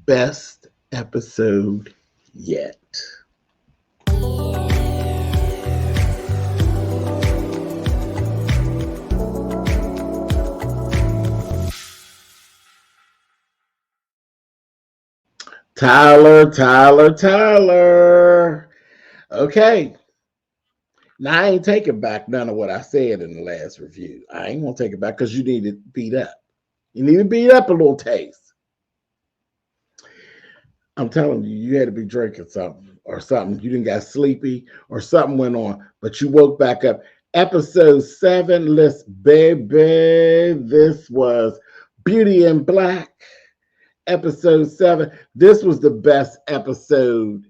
best episode yet. Tyler. Okay. Now, I ain't taking back none of what I said in the last review. I ain't going to take it back because you need to beat up. You need to beat up a little taste. I'm telling you, you had to be drinking something or something. You didn't got sleepy or something went on, but you woke back up. Episode 7, baby. This was Beauty in Black. Episode 7. This was the best episode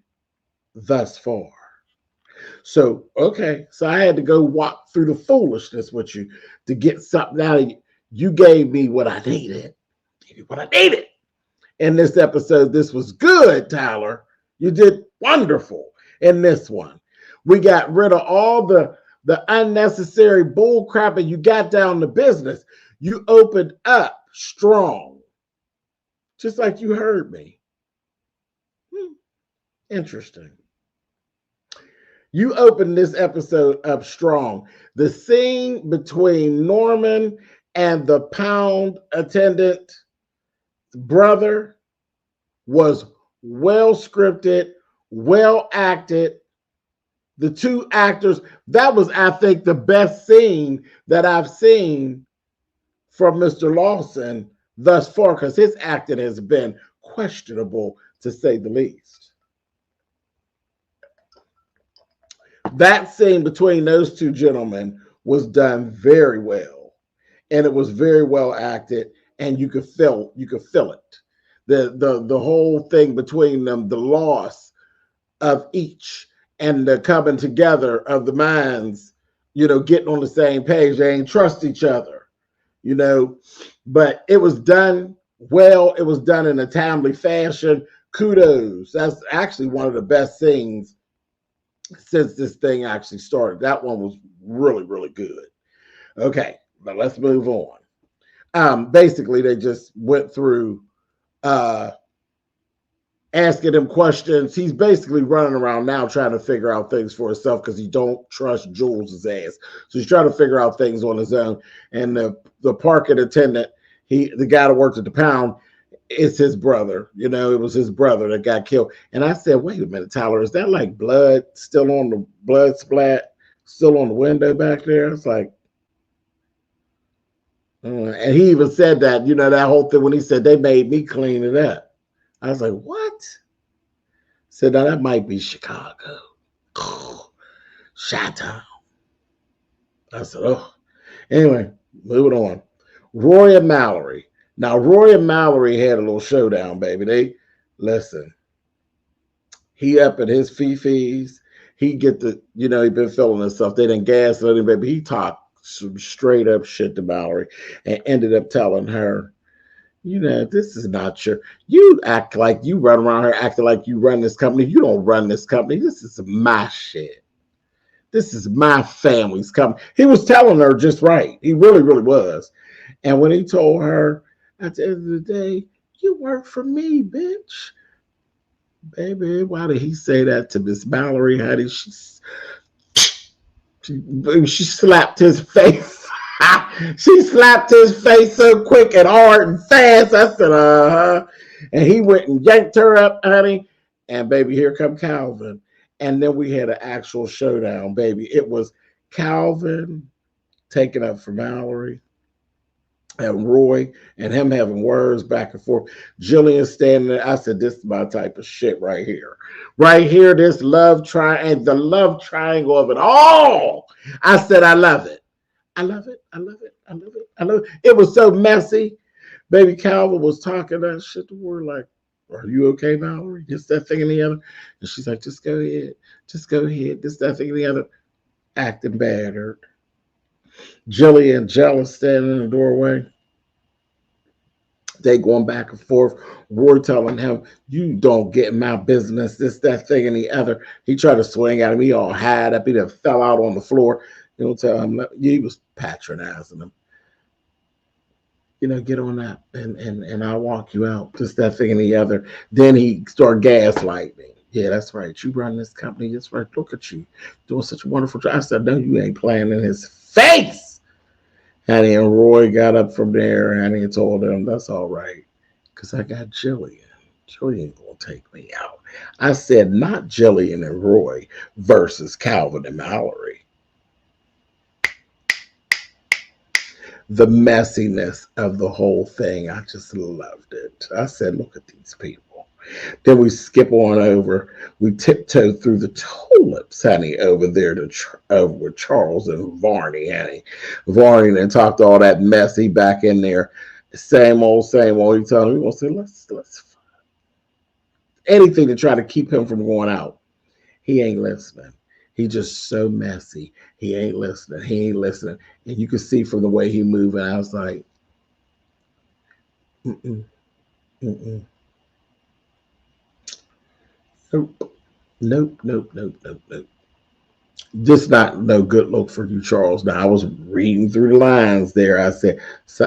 thus far. So, okay. So I had to go walk through the foolishness with you to get something out of you. You gave me what I needed. In this episode. This was good, Tyler. You did wonderful in this one. We got rid of all the unnecessary bull crap and you got down to business. You opened up strong. Just like you heard me. Interesting. You opened this episode up strong. The scene between Norman and the pound attendant brother was well scripted, well acted. The two actors, that was, I think, the best scene that I've seen from Mr. Lawson thus far, because his acting has been questionable, to say the least. That scene between those two gentlemen was done very well, and it was very well acted, and you could feel it. The whole thing between them, the loss of each, and the coming together of the minds, getting on the same page. They ain't trust each other. But it was done well. It was done in a timely fashion. Kudos. That's actually one of the best things since this thing actually started. That one was really, really good. Okay, but let's move on. Basically, they just went through asking him questions. He's basically running around now trying to figure out things for himself because he don't trust Jules' ass. So he's trying to figure out things on his own. And the parking attendant, the guy that worked at the pound, it's his brother. It was his brother that got killed. And I said, wait a minute, Tyler, is that like blood still on the blood splat, still on the window back there? It's like, and he even said that, that whole thing when he said they made me clean it up. I was like, what? Said, now that might be Chicago. Showdown. I said, oh. Anyway, moving on. Roy and Mallory. Now, Roy and Mallory had a little showdown, baby. Listen. He up at his fee-fees. He get the, he been feeling himself. They didn't gas him, baby. He talked some straight up shit to Mallory and ended up telling her, this is not you act like you run around here acting like you run this company. You don't run this company. This is my shit. This is my family's company. He was telling her just right. He really, really was. And when he told her, at the end of the day, you work for me, bitch. Baby, why did he say that to Miss Mallory? How did she slapped his face. She slapped his face so quick and hard and fast. I said, uh-huh. And he went and yanked her up, honey. And baby, here come Calvin. And then we had an actual showdown, baby. It was Calvin taking up for Mallory and Roy and him having words back and forth. Jillian standing there. I said, this is my type of shit right here. Right here, this love triangle, the love triangle of it all. I said, I love it. I love it. I love it. I love it. I love it. It was so messy. Baby Calvin was talking that shit to her like, are you okay, Mallory? This, that, thing, and the other. And she's like, just go ahead. Just go ahead. This, that, thing, and the other. Acting battered. Jillian jealous standing in the doorway. They going back and forth. Roy telling him, you don't get in my business. This, that, thing, and the other. He tried to swing at him. He all had up. He done fell out on the floor. You don't tell him. He was patronizing him. get on that and I'll walk you out. Just that thing and the other. Then he started gaslighting me. Yeah, that's right. You run this company. That's right. Look at you doing such a wonderful job. I said, no, you ain't playing in his face. Honey, and Roy got up from there, honey, and told him, that's all right. Because I got Jillian. Jillian gonna take me out. I said, not Jillian and Roy versus Calvin and Mallory. The messiness of the whole thing, I just loved it. I said, look at these people. Then we skip on over. We tiptoe through the tulips, honey, over there to over with Charles and Varney, honey. Varney then talked all that mess. He back in there. Same old, same old. He told me, we gonna say, let's anything to try to keep him from going out. He ain't listening. He just so messy. He ain't listening. He ain't listening. And you can see from the way he moving, I was like, mm-mm, mm-mm. Nope. Nope, nope, nope, nope, nope. Just not no good look for you, Charles. Now I was reading through the lines there. I said,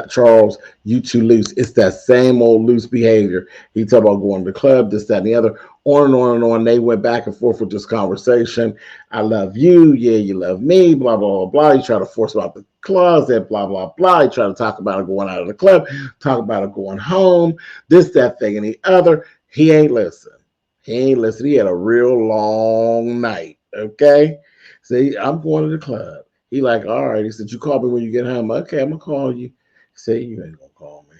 Charles, you too loose. It's that same old loose behavior. He talked about going to the club, this, that, and the other. On and on and on. They went back and forth with this conversation. I love you. Yeah, you love me. Blah, blah, blah, blah. He tried to force him out the closet. Blah, blah, blah. He tried to talk about it going out of the club. Talk about it going home. This, that, thing, and the other. He ain't listening. He ain't listening. He had a real long night. Okay. See, I'm going to the club. He like, all right. He said, you call me when you get home. Okay, I'm going to call you. He said, you ain't going to call me.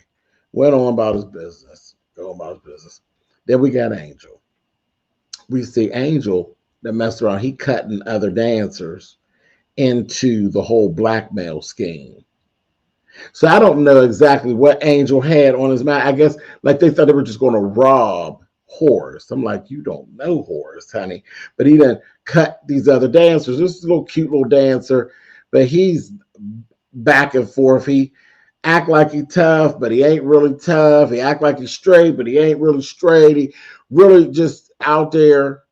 Went on about his business. Go about his business. Then we got Angel. We see Angel that messed around. He cutting other dancers into the whole blackmail scheme. So I don't know exactly what Angel had on his mind. I guess like they thought they were just going to rob Horace. I'm like, you don't know Horace, honey. But he done cut these other dancers. This is a little cute little dancer, but he's back and forth. He act like he tough, but he ain't really tough. He act like he's straight, but he ain't really straight. He really just out there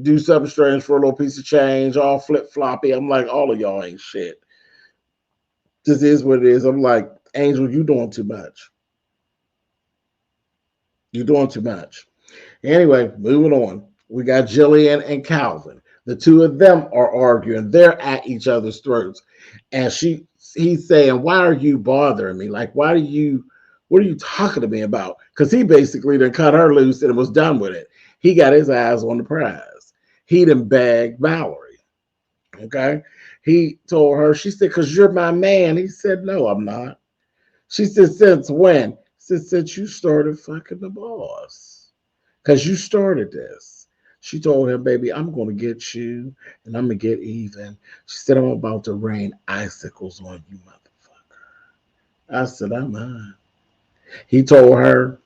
do something strange for a little piece of change, all flip-floppy. I'm like, all of y'all ain't shit. This is what it is. I'm like, Angel, you doing too much. You're doing too much. Anyway, moving on. We got Jillian and Calvin. The two of them are arguing. They're at each other's throats. And he's saying, why are you bothering me? Like, what are you talking to me about? Because he basically done cut her loose and was done with it. He got his eyes on the prize. He done bagged Mallory. Okay? He told her, she said, because you're my man. He said, no, I'm not. She said, since when? He said, since you started fucking the boss. Because you started this. She told him, baby, I'm going to get you and I'm going to get even. She said, I'm about to rain icicles on you, motherfucker. I said, I'm on. He told her,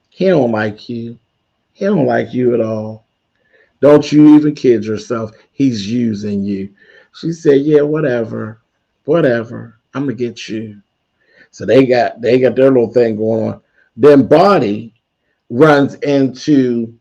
he don't like you. He don't like you at all. Don't you even kid yourself. He's using you. She said, yeah, whatever. Whatever. I'm going to get you. So they got their little thing going on. Then Bonnie runs into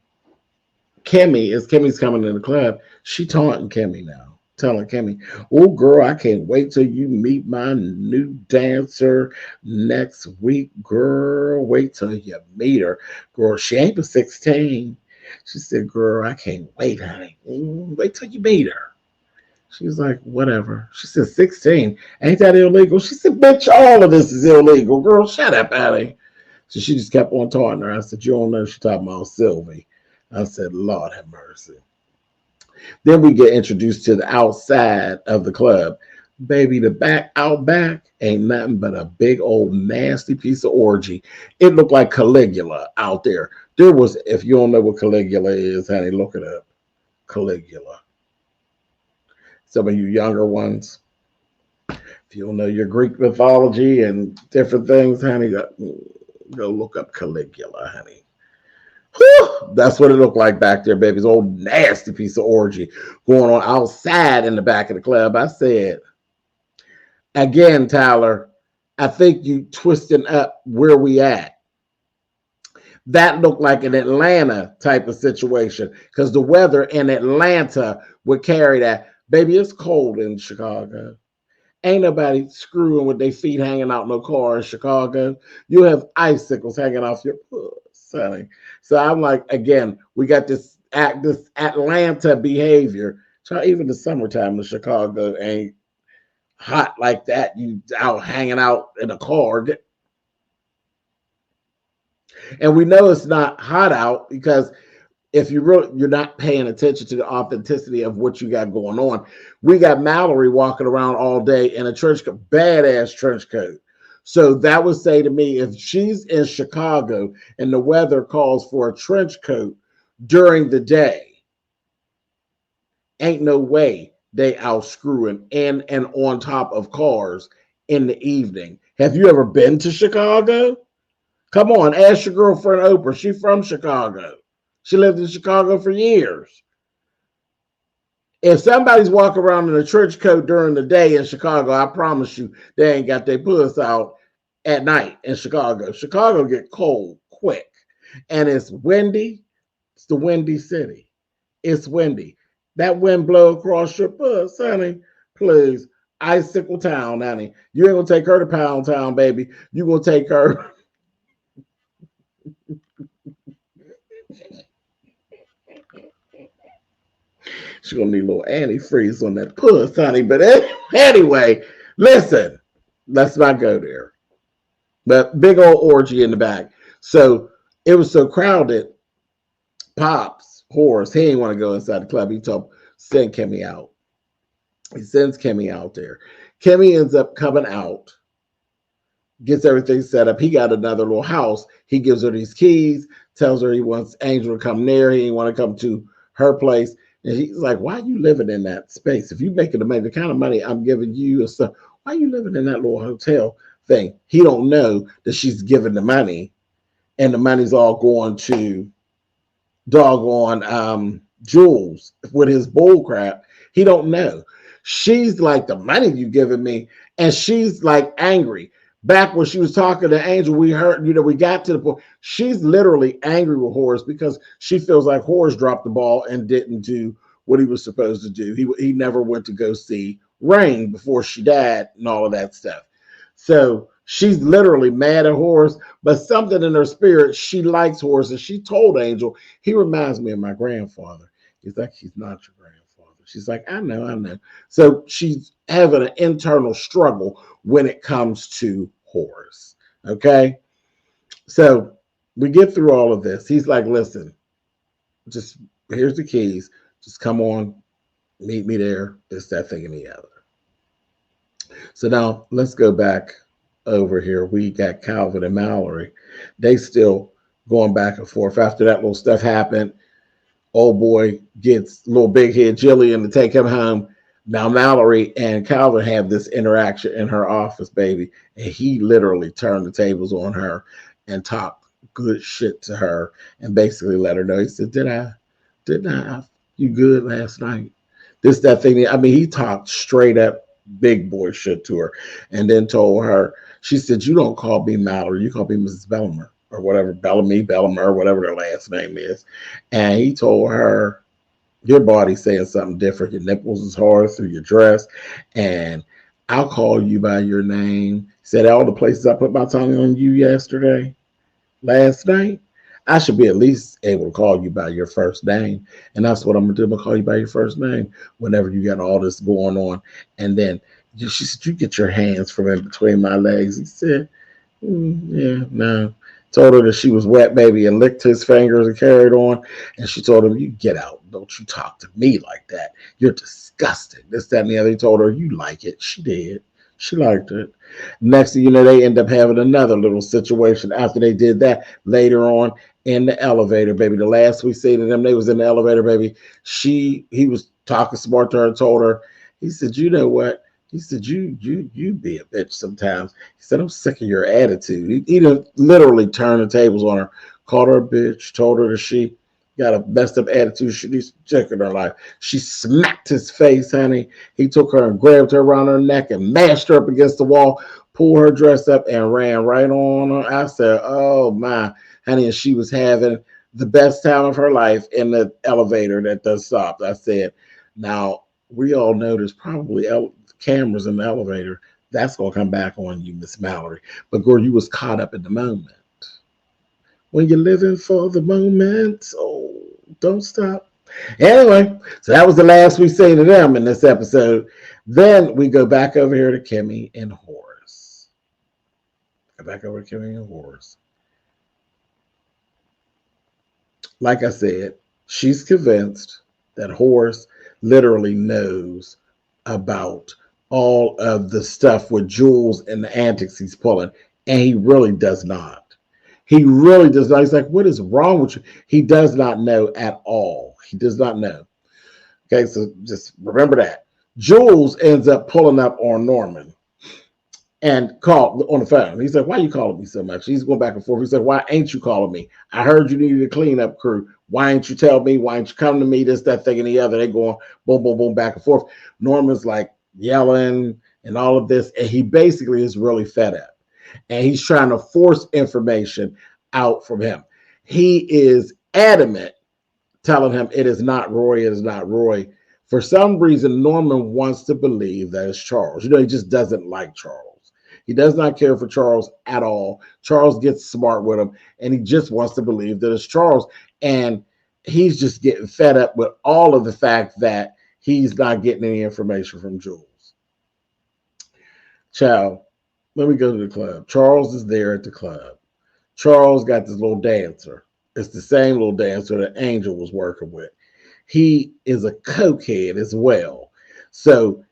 Kimmy as Kimmy's coming to the club. She taunting Kimmy now, telling Kimmy, oh, girl, I can't wait till you meet my new dancer next week. Girl, wait till you meet her. Girl, she ain't but 16. She said, girl, I can't wait, honey. Wait till you meet her. She was like, whatever. She said, 16. Ain't that illegal? She said, bitch, all of this is illegal. Girl, shut up, Allie. So she just kept on taunting her. I said, you don't know she's talking about Sylvie. I said, Lord have mercy. Then we get introduced to the outside of the club. Baby, the out back ain't nothing but a big old nasty piece of orgy. It looked like Caligula out there. There was, if you don't know what Caligula is, honey, look it up. Caligula. Some of you younger ones, if you don't know your Greek mythology and different things, honey, go look up Caligula, honey. Whew, that's what it looked like back there, baby. This old nasty piece of orgy going on outside in the back of the club. I said, again, Tyler, I think you twisting up where we at. That looked like an Atlanta type of situation because the weather in Atlanta would carry that. Baby, it's cold in Chicago. Ain't nobody screwing with their feet hanging out no car in Chicago. You have icicles hanging off your puss, honey. So I'm like, again, we got this Atlanta behavior. So even the summertime in Chicago ain't hot like that. You out hanging out in a car. And we know it's not hot out because if you're not paying attention to the authenticity of what you got going on. We got Mallory walking around all day in a trench coat, badass trench coat. So that would say to me, if she's in Chicago and the weather calls for a trench coat during the day, ain't no way they out screwing in and on top of cars in the evening. Have you ever been to Chicago? Come on, ask your girlfriend Oprah. She from Chicago. She lived in Chicago for years. If somebody's walking around in a trench coat during the day in Chicago, I promise you, they ain't got their puss out at night in Chicago. Chicago get cold quick. And it's windy. It's the windy city. It's windy. That wind blow across your puss, honey. Please. Icicle town, honey. You ain't gonna take her to Pound Town, baby. You gonna take her. She's gonna need a little antifreeze on that puss, honey. But anyway, listen, let's not go there. But big old orgy in the back. So it was so crowded. Pops, Horace, he didn't want to go inside the club. He told send Kimmy out. He sends Kimmy out there. Kimmy ends up coming out, gets everything set up. He got another little house. He gives her these keys, tells her he wants Angel to come there. He didn't want to come to her place. And he's like, why are you living in that space? If you're making the kind of money I'm giving you and stuff, why are you living in that little hotel thing? He don't know that she's giving the money and the money's all going to doggone Jules with his bull crap. He don't know. She's like, the money you giving me. And she's like angry. Back when she was talking to Angel, we heard, we got to the point. She's literally angry with Horace because she feels like Horace dropped the ball and didn't do what he was supposed to do. He never went to go see Rain before she died and all of that stuff. So she's literally mad at Horace, but something in her spirit, she likes Horace. And she told Angel, he reminds me of my grandfather. He's like, he's not your grandfather. She's like, I know. So she's having an internal struggle when it comes to Horace. Okay. So we get through all of this. He's like, listen, just here's the keys. Just come on, meet me there. This, that, thing, and the other. So now let's go back over here. We got Calvin and Mallory. They still going back and forth. After that little stuff happened, old boy gets little big head Jillian to take him home. Now Mallory and Calvin have this interaction in her office, baby, and he literally turned the tables on her and talked good shit to her and basically let her know. He said, didn't I you good last night? This, that, thing. I mean, he talked straight up big boy shit to her and then told her, she said, you don't call me Mallory, you call me Mrs. Bellimer or whatever, Bellimer, whatever their last name is. And he told her, your body's saying something different. Your nipples is hard through your dress. And I'll call you by your name. He said, all the places I put my tongue on you last night, I should be at least able to call you by your first name. And that's what I'm going to do. I'm going to call you by your first name whenever you got all this going on. And then she said, you get your hands from in between my legs. He said, yeah, no. Told her that she was wet, baby, and licked his fingers and carried on. And she told him, you get out. Don't you talk to me like that. You're disgusting. This, that, and the other. He told her, you like it. She did. She liked it. Next thing you know, they end up having another little situation after they did that later on in the elevator, baby. The last we seen of them, they was in the elevator, baby. He was talking smart to her and told her, he said, you know what? He said, you be a bitch sometimes. He said, I'm sick of your attitude. He literally turned the tables on her, called her a bitch, told her that she got a messed up attitude. She needs to check in her life. She smacked his face, honey. He took her and grabbed her around her neck and mashed her up against the wall, pulled her dress up and ran right on her. I said, oh my, honey. And she was having the best time of her life in the elevator that does stop. I said, now we all know there's probably cameras in the elevator, that's going to come back on you, Miss Mallory. But girl, you was caught up in the moment. When you're living for the moment, oh, don't stop. Anyway, so that was the last we seen of them in this episode. Then we go back over here to Kimmy and Horace. Go back over to Kimmy and Horace. Like I said, she's convinced that Horace literally knows about all of the stuff with Jules and the antics he's pulling, and he really does not. He really does not. He's like, what is wrong with you? He does not know at all. He does not know. Okay, so just remember that. Jules ends up pulling up on Norman and called on the phone. He's like, why are you calling me so much? He's going back and forth. He said, why ain't you calling me? I heard you needed a cleanup crew. Why ain't you tell me? Why ain't you come to me? This, that, thing, and the other. They going boom, boom, boom, back and forth. Norman's like yelling and all of this. And he basically is really fed up. And he's trying to force information out from him. He is adamant, telling him it is not Roy, it is not Roy. For some reason, Norman wants to believe that it's Charles. You know, he just doesn't like Charles. He does not care for Charles at all. Charles gets smart with him, and he just wants to believe that it's Charles. And he's just getting fed up with all of the fact that he's not getting any information from Jules. Child, let me go to the club. Charles is there at the club. Charles got this little dancer. It's the same little dancer that Angel was working with. He is a cokehead as well. So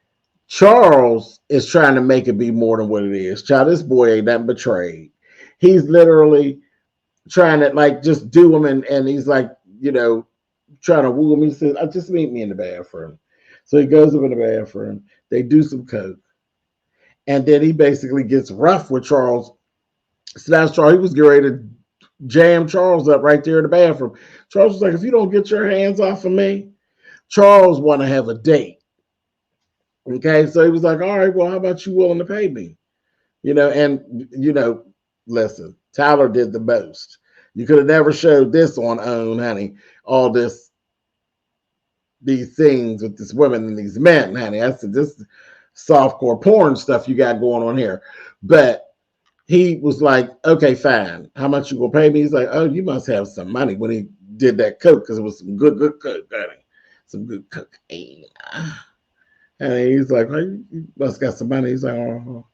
Charles is trying to make it be more than what it is. Child, this boy ain't nothing betrayed. He's literally trying to like just do him, and he's like, you know, trying to woo him. He says, just meet me in the bathroom. So he goes up in the bathroom. They do some coke. And then he basically gets rough with Charles. So that's Charles. He was getting ready to jam Charles up right there in the bathroom. Charles was like, if you don't get your hands off of me, Charles want to have a date. Okay, so he was like, all right, well, how about you willing to pay me? You know, and, you know, listen, Tyler did the most. You could have never showed this on OWN, honey. All these things with this women and these men, honey. I said, this softcore porn stuff you got going on here. But he was like, okay, fine. How much you gonna pay me? He's like, oh, you must have some money when he did that coke, because it was some good coke, honey. Some good cocaine. And he's like, well, you must got some money. He's like, oh.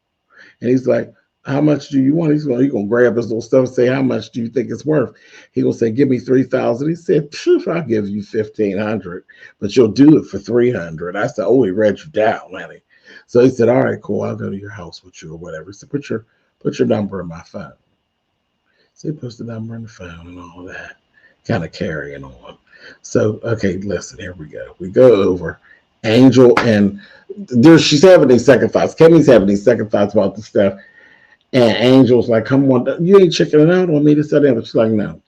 And he's like, how much do you want? He's gonna grab his little stuff and say, how much do you think it's worth? He gonna say, give me $3,000. He said, I'll give you $1,500, but you'll do it for $300. I said, oh, he read you down, honey. So he said, all right, cool. I'll go to your house with you or whatever. He said, put your number in my phone. So he puts the number in the phone and all that, kind of carrying on. So, okay, listen, here we go. We go over Angel, and she's having these second thoughts. Kimmy's having these second thoughts about the stuff. And Angel's like, come on, you ain't checking it out on me to set in. But she's like, no.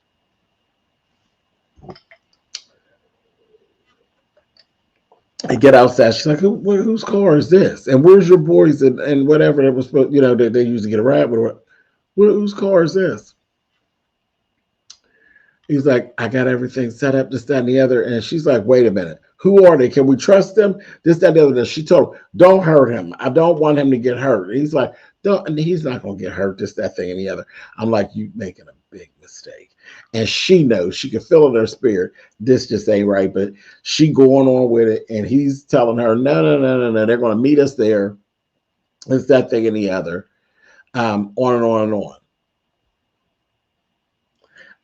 They get outside. She's like, whose car is this? And where's your boys and whatever that was supposed, you know, they used to get a ride with. Whose car is this? He's like, I got everything set up, this, that, and the other. And she's like, wait a minute. Who are they? Can we trust them? This, that, and the other. She told him, don't hurt him. I don't want him to get hurt. And he's like, and he's not going to get hurt, this, that, thing, and the other. I'm like, you making a big mistake. And she knows, she can feel in her spirit, this just ain't right. But she going on with it. And he's telling her, no. They're going to meet us there. This, that, thing, and the other. On and on and on.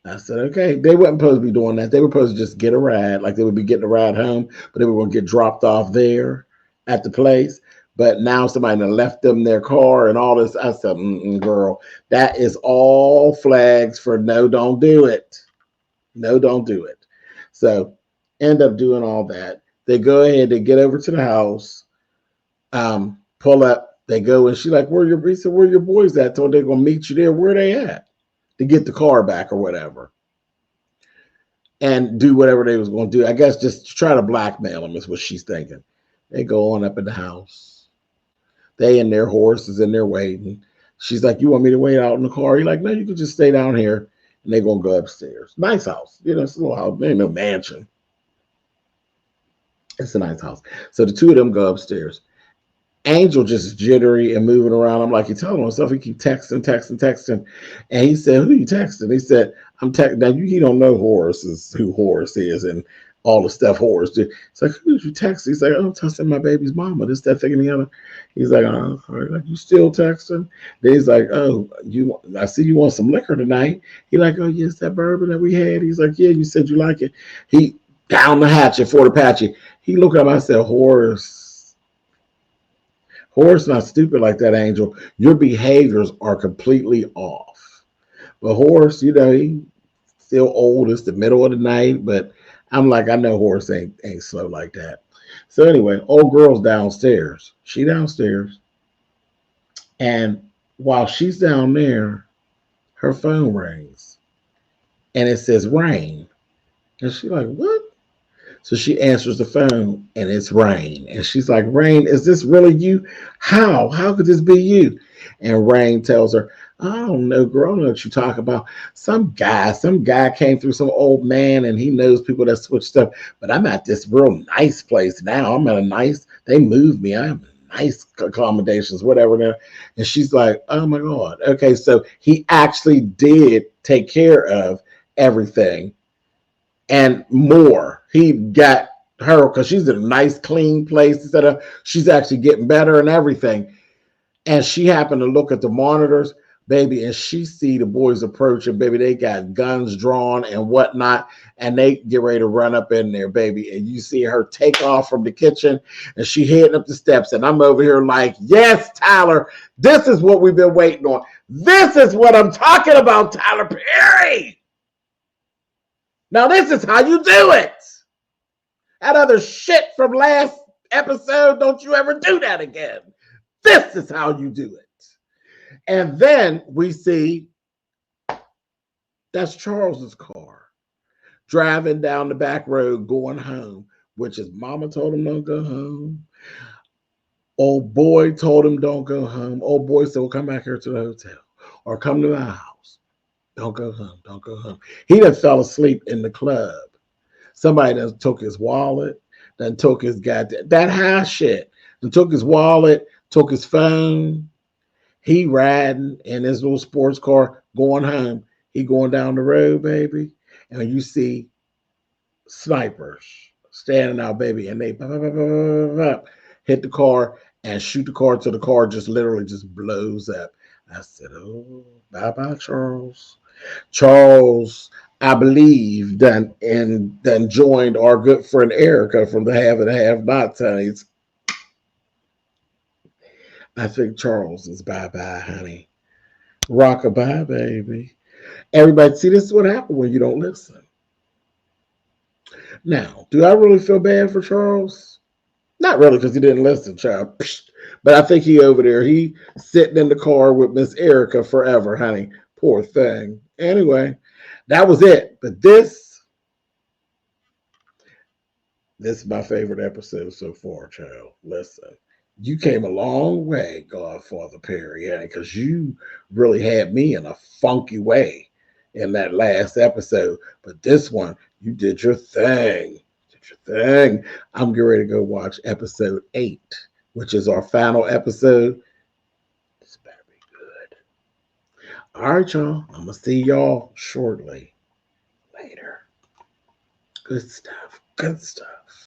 I said, okay. They weren't supposed to be doing that. They were supposed to just get a ride, like they would be getting a ride home, but they were going to get dropped off there at the place. But now somebody left them their car and all this. I said, girl, that is all flags for no, don't do it. No, don't do it. So end up doing all that. They go ahead, they get over to the house, pull up, they go, and she's like, where your boys at? Told they're going to meet you there. Where they at? To get the car back or whatever. And do whatever they was going to do. I guess just try to blackmail them is what she's thinking. They go on up in the house. They and their horse is in there waiting. She's like, you want me to wait out in the car? He's like, no, you can just stay down here. And they're going to go upstairs. Nice house. You know, it's a little house. Maybe no mansion. It's a nice house. So the two of them go upstairs. Angel just jittery and moving around. I'm like, he telling himself, he keep texting. And he said, who you texting? He said, I'm texting. Now, he don't know who Horace is and all the stuff Horace did. It's like, who did you text? He's like, oh, I'm texting my baby's mama, this, that, thing, and the other. He's like, oh, like, you still texting? Then he's like, oh, I see you want some liquor tonight. He like, oh, yes, that bourbon that we had. He's like, yeah, you said you like it. He down the hatchet for the patchy. He looked up, I said, Horace not stupid like that, Angel. Your behaviors are completely off. But Horace, he still old. It's the middle of the night, but I'm like, I know Horace ain't slow like that. So anyway, old girl's downstairs. She downstairs. And while she's down there, her phone rings. And it says rain. And she's like, what? So she answers the phone and it's Rain. And she's like, Rain, is this really you? How? How could this be you? And Rain tells her, I don't know, girl. I don't know what you talk about. Some guy came through, some old man, and he knows people that switch stuff. But I'm at this real nice place now. They moved me. I have nice accommodations, whatever. There. And she's like, oh my God. Okay, so he actually did take care of everything and more. He got her because she's in a nice, clean place. Instead of she's actually getting better and everything. And she happened to look at the monitors, baby, and she see the boys approaching, baby. They got guns drawn and whatnot, and they get ready to run up in there, baby. And you see her take off from the kitchen, and she heading up the steps. And I'm over here like, yes, Tyler, this is what we've been waiting on. This is what I'm talking about, Tyler Perry. Now, this is how you do it. That other shit from last episode, don't you ever do that again. This is how you do it. And then we see that's Charles's car driving down the back road going home, which is mama told him don't go home. Old boy told him don't go home. Old boy said, well, come back here to the hotel or come to my house. Don't go home. Don't go home. He done fell asleep in the club. Somebody done took his wallet, done took his goddamn, that high shit, done took his wallet, took his phone. He riding in his little sports car going home. He going down the road, baby. And you see snipers standing out, baby, and they hit the car and shoot the car till the car just literally just blows up. I said, oh, bye-bye, Charles. Charles, I believe, done joined our good friend Erica from the Have and Have Not Tongues. I think Charles is bye-bye, honey. Rock-a-bye, baby. Everybody, see, this is what happened when you don't listen. Now, do I really feel bad for Charles? Not really, because he didn't listen, child. But I think he over there, he sitting in the car with Miss Erica forever, honey. Poor thing. Anyway, that was it. But this is my favorite episode so far, child. Listen, you came a long way, Godfather Perry, because you really had me in a funky way in that last episode. But this one, you did your thing. I'm getting ready to go watch episode 8, which is our final episode. This better be good. All right, y'all. I'm going to see y'all shortly. Later. Good stuff. Good stuff.